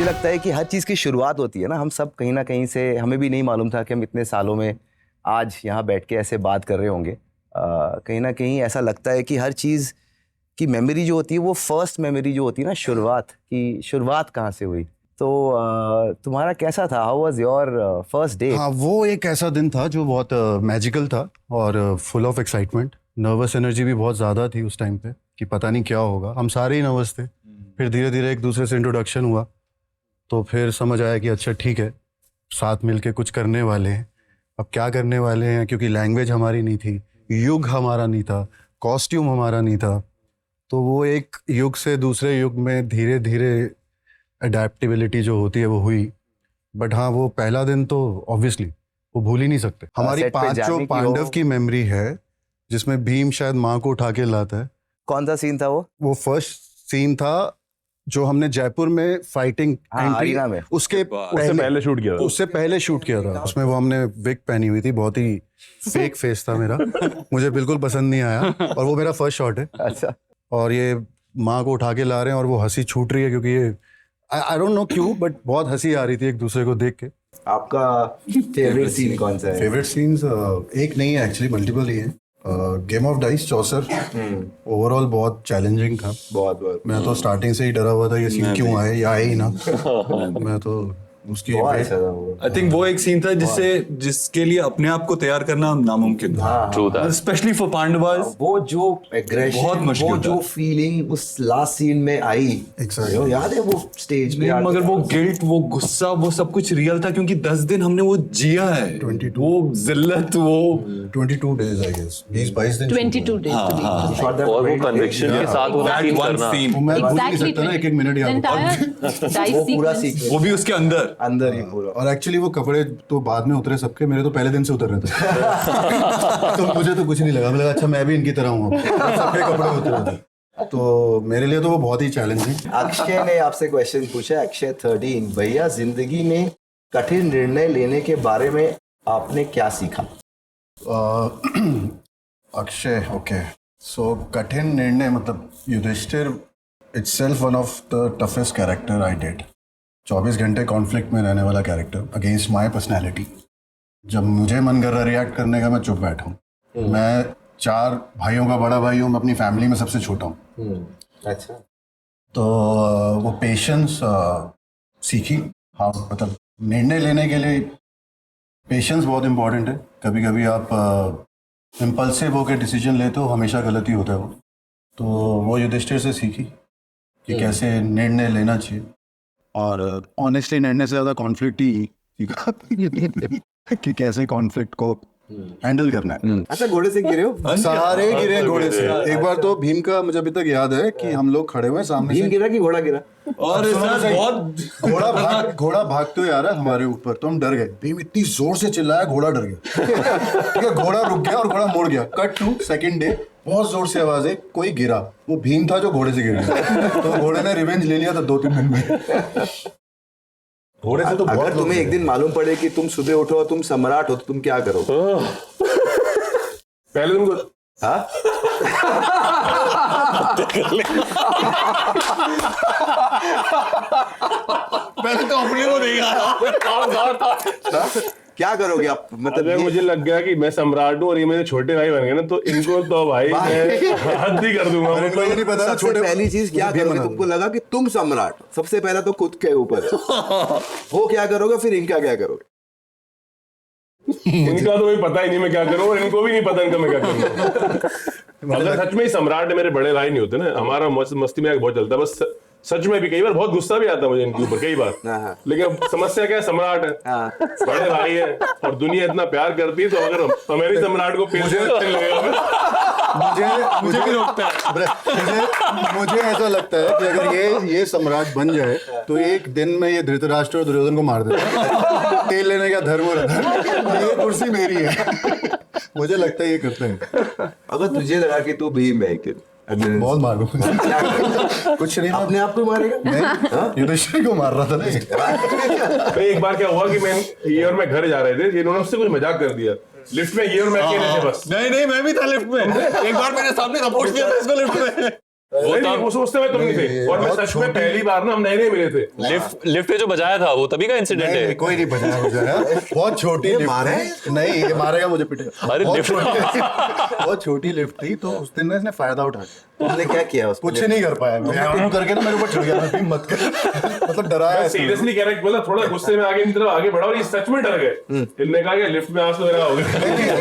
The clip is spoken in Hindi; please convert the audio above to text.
लगता है कि हर चीज़ की शुरुआत होती है ना, हम सब कहीं ना कहीं से, हमें भी नहीं मालूम था कि हम इतने सालों में आज यहाँ बैठ के ऐसे बात कर रहे होंगे। कहीं ना कहीं ऐसा लगता है कि हर चीज़ की मेमोरी जो होती है, वो फर्स्ट मेमोरी जो होती है ना, शुरुआत कहाँ से हुई। तो तुम्हारा कैसा था? How was your first day? हाँ, वो एक ऐसा दिन था जो बहुत मैजिकल था और full of excitement. Nervous energy भी बहुत ज़्यादा थी उस टाइम पे कि पता नहीं क्या होगा। हम सारे ही नर्वस थे। फिर धीरे धीरे एक दूसरे से इंट्रोडक्शन हुआ तो फिर समझ आया कि अच्छा ठीक है, साथ मिलके कुछ करने वाले हैं। अब क्या करने वाले हैं, क्योंकि लैंग्वेज हमारी नहीं थी, युग हमारा नहीं था, कॉस्ट्यूम हमारा नहीं था। तो वो एक युग से दूसरे युग में धीरे धीरे अडेप्टेबिलिटी जो होती है वो हुई। बट हाँ, वो पहला दिन तो ऑब्वियसली वो भूल ही नहीं सकते। हमारी सेट पे जाने पांचों की पांडव की मेमोरी है जिसमें भीम शायद माँ को उठा के लाता है। कौन सा सीन था वो? वो फर्स्ट सीन था जो हमने जयपुर में फाइटिंग एंट्री में उससे पहले शूट किया था। उससे पहले शूट किया था। उसमें वो हमने विग पहनी हुई थी, बहुत ही फेक फेस था मेरा। मुझे बिल्कुल पसंद नहीं आया और वो मेरा फर्स्ट शॉट है। अच्छा। और ये माँ को उठा के ला रहे हैं और वो हंसी छूट रही है क्योंकि ये आई डोंट नो क्यों, बट बहुत हंसी आ रही थी एक दूसरे को देख के। आपका फेवरेट सीन कौन सा है? फेवरेट सीन्स एक नहीं है एक्चुअली, मल्टीपल ही है। Game of dice Chaucer overall बहुत चैलेंजिंग था। बहुत मैं तो स्टार्टिंग से ही डरा हुआ था ये सीन क्यों आए या आए ही ना। मैं तो उसकी आई थिंक वो एक सीन था जिसके लिए अपने आप को तैयार करना नामुमकिन था, स्पेशली फॉर पांडवास। वो जो एग्रेशन, बहुत मुश्किल वो था। जो फीलिंग उस लास्ट सीन में आई, Exactly. याद है वो स्टेज पे? मगर वो गिल्ट, वो गुस्सा, वो सब कुछ रियल था क्योंकि 10 दिन हमने वो जिया है। 22 वो जिल्लत, वो 22 days आई गेस, 20-22 दिन 22 days to be और वो कन्विक्शन के साथ वो that सीन one करना। scene, वो मैं भूल नहीं exactly सकता ना, एक मिनट याद होता है। वो पूरा सीक्वेंस वो भी उसके अंदर ही पूरा। और एक्चुअली वो कपड़े तो बाद में उतरे सबके, मेरे तो पहले दिन से उतर रहे थे। तो मुझे तो कुछ नहीं लगा, मुझे लगा अच्छा मैं भी इनकी तरह हूँ, सबके कपड़े उतरे थे। तो मेरे लिए तो वो बहुत ही चैलेंजिंग। अक्षय ने आपसे क्वेश्चन पूछा, अक्षय 13, भैया जिंदगी में कठिन निर्णय लेने के बारे में आपने क्या सीखा? अक्षय, ओके, सो कठिन निर्णय मतलब Yudhishthira itself one of the toughest character I did. 24 घंटे कॉन्फ्लिक्ट में रहने वाला कैरेक्टर अगेंस्ट माई पर्सनैलिटी। जब मुझे मन कर रहा रिएक्ट करने का, मैं चुप बैठा हूँ। मैं 4 भाइयों का बड़ा भाई हूँ, मैं अपनी फैमिली में सबसे छोटा हूँ। अच्छा। तो वो पेशेंस सीखी। हाँ, मतलब निर्णय लेने के लिए पेशेंस बहुत इम्पोर्टेंट है। कभी कभी आप इम्पल्सिव होकर डिसीजन लेते हो, हमेशा गलती होता है वो। तो वो युधिष्ठिर से सीखी कि कैसे निर्णय लेना चाहिए। और ऑनेस्टली निर्णय से ज़्यादा कॉन्फ्लिक्ट ही सीखा कि कैसे कॉन्फ्लिक्ट को हैंडल करना है। अच्छा, घोड़े से गिरे हो? सारे गिरे घोड़े से। एक बार तो भीम का मुझे अभी तक याद है कि हम लोग खड़े हुए सामने भीम से, गिरा कि घोड़ा गिरा? और बहुत घोड़ा भागते हुए आ रहा है हमारे ऊपर, तो हम डर गए। भीम इतनी जोर से चिल्लाया, घोड़ा डर गया। ठीक है, घोड़ा रुक गया और घोड़ा मुड़ गया। कट टू सेकंड डे, बहुत जोर से आवाज है, कोई गिरा। वो भीम था जो घोड़े से गिर गया। तो घोड़े ने रिवेंज ले लिया था 2-3 दिन में। घोड़े से तो अगर तुम्हें एक दिन मालूम पड़े कि तुम सुबह उठो और तुम सम्राट हो, तो तुम क्या करो? पहले तुमको पहले तो अपने को देगा। क्या करोगे आप? मतलब अगर मुझे लग गया कि मैं सम्राट हूँ और ये मेरे छोटे भाई बन गए ना, तो इनको तो भाई मैं हद ही कर दूंगा। इनको ये नहीं पता सबसे पहली चीज क्या करोगे? तुमको लगा कि तुम सम्राट, सबसे पहला तो खुद के ऊपर वो क्या करोगे, फिर इनका क्या करोगे? इनका तो पता ही नहीं मैं क्या करूँ, और इनको भी नहीं पता इनका मैं क्या करूँ। अगर सच में ही सम्राट मेरे बड़े भाई नहीं होते ना, हमारा मस्ती में बहुत चलता है। बस सच में भी कई बार बहुत गुस्सा भी आता है मुझे इनके ऊपर, कई बार। लेकिन समस्या क्या है, सम्राट है, बड़े भाई है और दुनिया इतना प्यार करती है, तो अगर हमारे सम्राट को पेश मुझे भी रोकता है। मुझे ऐसा लगता है कि अगर ये सम्राट बन जाए तो एक दिन में ये धृतराष्ट्र और दुर्योधन को मार देता। तेल लेने का धर्म और अधर्म, ये कुर्सी मेरी है। मुझे लगता है ये करते हैं। अगर तुझे लगा कि तू भीम है, बहुत मारूंगा। कुछ नहीं, अपने आप को मारेगा? नहीं, युधिष्ठिर को मार रहा था ना। एक बार क्या हुआ कि ये और मैं घर जा रहे थे, इन्होंने उससे कुछ मजाक कर दिया लिफ्ट में, ये और मैं अकेले थे बस। नहीं, मैं भी था लिफ्ट में। एक बार मेरे सामने सपोर्ट किया था इसको लिफ्ट में। वो सोचते हुए तुम नहीं थे, और मैं सच में पहली बार ना हम नए मिले थे। लिफ्ट पे जो बजाया था वो तभी का इंसिडेंट है। कोई नहीं बजाया बहुत छोटी लिफ्ट थी। नहीं ये मारेगा मुझे पीटेगा। अरे लिफ्ट बहुत छोटी लिफ्ट थी तो उस दिन ना इसने फायदा उठा लिया। तुमने क्या किया उसको? कुछ नहीं कर पाया मैं करके ना मेरे ऊपर चढ़ गया। मैं मत कर मतलब डराया। सीरियसली कह रहा है, मतलब थोड़ा गुस्से में आगे की तरफ आगे बढ़ा और ये सच में डर गए। इनने कहा कि लिफ्ट में आज तो मेरा हो गया।